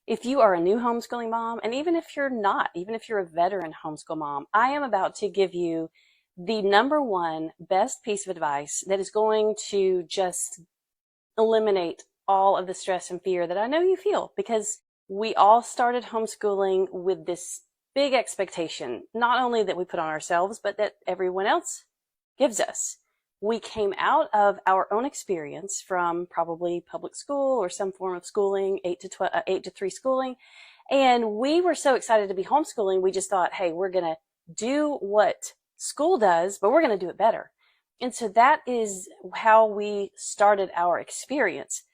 If you are a new homeschooling mom, and even if you're not, even if you're a veteran homeschool mom, I am about to give you the number one best piece of advice that is going to just eliminate all of the stress and fear that I know you feel, because we all started homeschooling with this big expectation, not only that we put on ourselves, but that everyone else gives us. We came out of our own experience from probably public school or some form of schooling, 8 to 3 schooling. And we were so excited to be homeschooling. We just thought, hey, we're going to do what school does, but we're going to do it better. And so that is how we started our experience.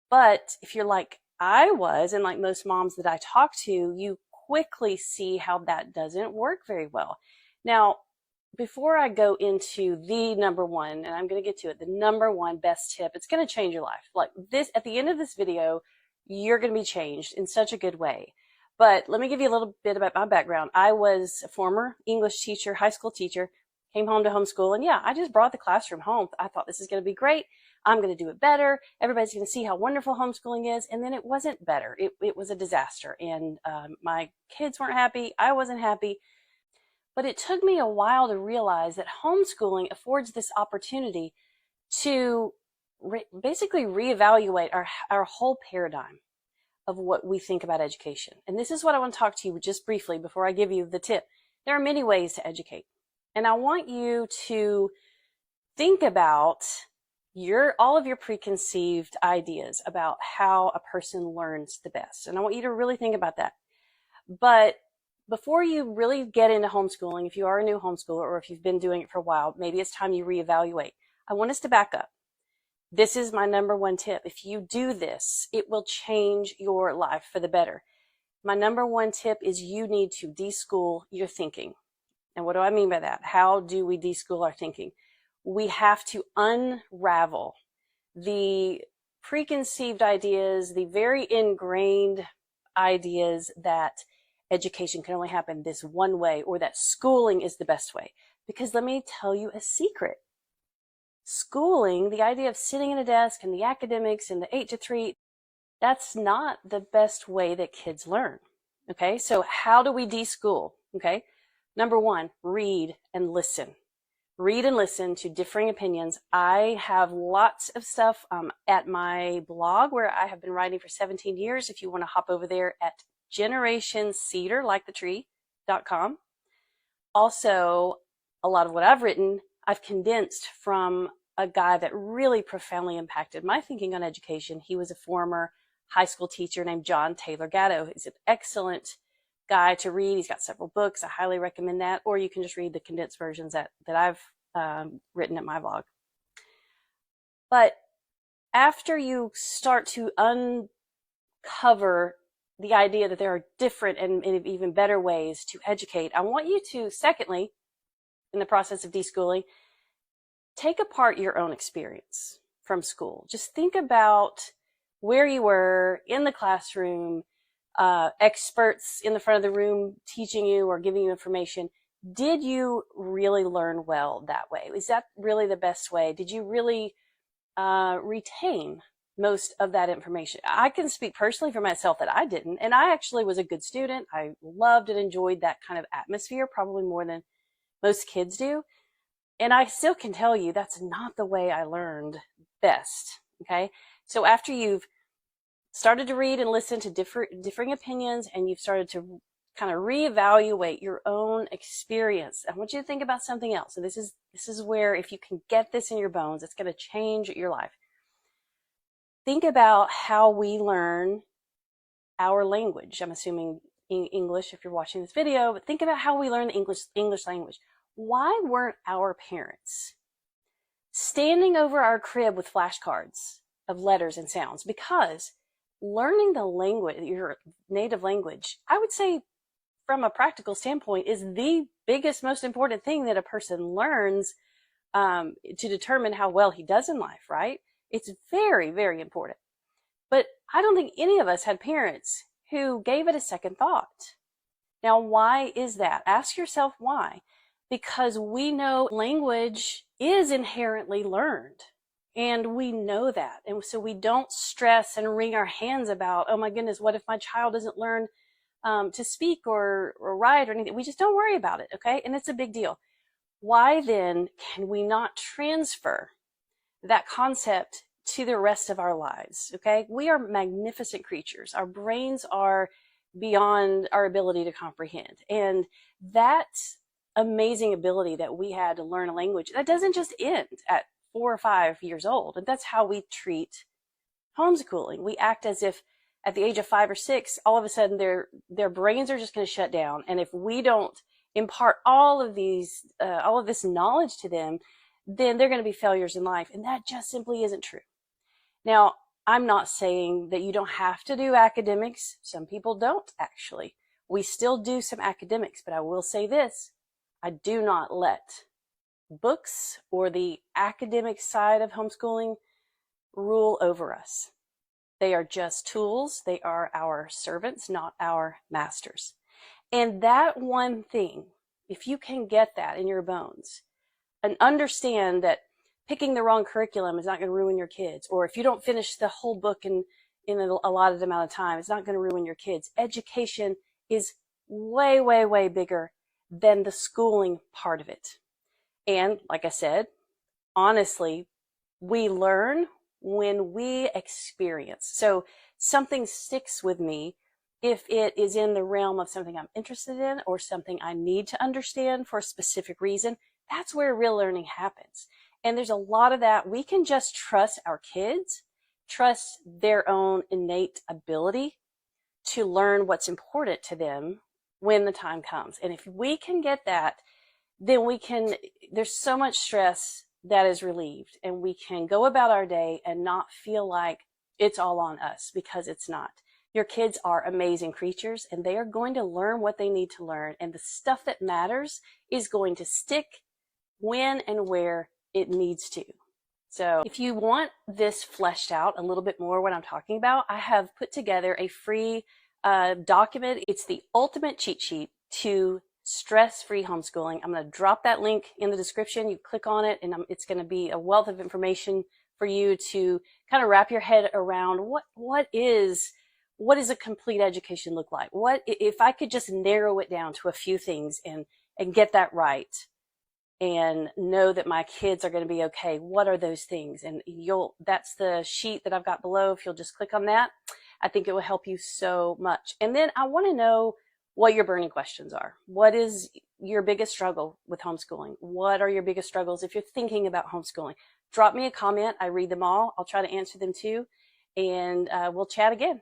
But if you're like I was, and like most moms that I talk to, you quickly see how that doesn't work very well. Now, before I go into the number one, and I'm going to get to it, the number one best tip, it's going to change your life. Like this, at the end of this video, you're going to be changed in such a good way. But let me give you a little bit about my background. I was a former English teacher, high school teacher, came home to homeschool, and yeah, I just brought the classroom home. I thought this is going to be great. I'm going to do it better. Everybody's going to see how wonderful homeschooling is. And then it wasn't better. It was a disaster. And my kids weren't happy. I wasn't happy. But it took me a while to realize that homeschooling affords this opportunity to basically reevaluate our whole paradigm of what we think about education. And this is what I want to talk to you just briefly before I give you the tip. There are many ways to educate. And I want you to think about all of your preconceived ideas about how a person learns the best. And I want you to really think about that. But before you really get into homeschooling, if you are a new homeschooler or if you've been doing it for a while, maybe it's time you reevaluate. I want us to back up. This is my number one tip. If you do this, it will change your life for the better. My number one tip is you need to deschool your thinking. And what do I mean by that? How do we deschool our thinking? We have to unravel the preconceived ideas, the very ingrained ideas that education can only happen this one way, or that schooling is the best way. Because let me tell you a secret. Schooling, the idea of sitting at a desk and the academics and the 8 to 3, that's not the best way that kids learn. Okay, so how do we deschool? Okay, number one, read and listen. Read and listen to differing opinions. I have lots of stuff at my blog where I have been writing for 17 years. If you want to hop over there at generationcedar.com. Also, a lot of what I've written, I've condensed from a guy that really profoundly impacted my thinking on education. He was a former high school teacher named John Taylor Gatto. He's an excellent guy to read. He's got several books. I highly recommend that. Or you can just read the condensed versions that I've written at my blog. But after you start to uncover the idea that there are different and even better ways to educate, I want you to, secondly, in the process of deschooling, take apart your own experience from school. Just think about where you were in the classroom, experts in the front of the room teaching you or giving you information. Did you really learn well that way? Is that really the best way? Did you really retain most of that information? I can speak personally for myself that I didn't, and I actually was a good student. I loved and enjoyed that kind of atmosphere, probably more than most kids do. And I still can tell you that's not the way I learned best. Okay, so after you've started to read and listen to differing opinions, and you've started to kind of reevaluate your own experience, I want you to think about something else. So this is where, if you can get this in your bones, it's going to change your life. Think about how we learn our language. I'm assuming English if you're watching this video, but think about how we learn the English language. Why weren't our parents standing over our crib with flashcards of letters and sounds? Because learning the language, your native language, I would say from a practical standpoint, is the biggest, most important thing that a person learns to determine how well he does in life, right? It's very, very important. But I don't think any of us had parents who gave it a second thought. Now, why is that? Ask yourself why. Because we know language is inherently learned. And we know that. And so we don't stress and wring our hands about, oh my goodness, what if my child doesn't learn to speak or write or anything? We just don't worry about it, okay? And it's a big deal. Why then can we not transfer that concept to the rest of our lives, okay? We are magnificent creatures. Our brains are beyond our ability to comprehend. And that amazing ability that we had to learn a language, that doesn't just end at 4 or 5 years old. And that's how we treat homeschooling. We act as if at the age of 5 or 6, all of a sudden their brains are just going to shut down. And if we don't impart all of this knowledge to them, then they're going to be failures in life. And that just simply isn't true. Now, I'm not saying that you don't have to do academics. Some people don't, actually. We still do some academics, but I will say this. I do not let books or the academic side of homeschooling rule over us. They are just tools. They are our servants, not our masters. And that one thing, if you can get that in your bones and understand that picking the wrong curriculum is not going to ruin your kids, or if you don't finish the whole book in a allotted amount of time, it's not going to ruin your kids. Education is way, way, way bigger than the schooling part of it. And like I said, honestly, we learn when we experience. So something sticks with me if it is in the realm of something I'm interested in or something I need to understand for a specific reason. That's where real learning happens. And there's a lot of that. We can just trust our kids, trust their own innate ability to learn what's important to them when the time comes. And if we can get that, then there's so much stress that is relieved, and we can go about our day and not feel like it's all on us, because it's not. Your kids are amazing creatures, and they are going to learn what they need to learn, and the stuff that matters is going to stick when and where it needs to. So if you want this fleshed out a little bit more, what I'm talking about, I have put together a free document. It's the ultimate cheat sheet to stress-free homeschooling. I'm going to drop that link in the description. You click on it, and it's going to be a wealth of information for you to kind of wrap your head around what is a complete education look like? What if I could just narrow it down to a few things and get that right and know that my kids are going to be okay? What are those things? And that's the sheet that I've got below. If you'll just click on that, I think it will help you so much. And then I want to know what your burning questions are. What is your biggest struggle with homeschooling? What are your biggest struggles if you're thinking about homeschooling? Drop me a comment. I read them all. I'll try to answer them too. And we'll chat again.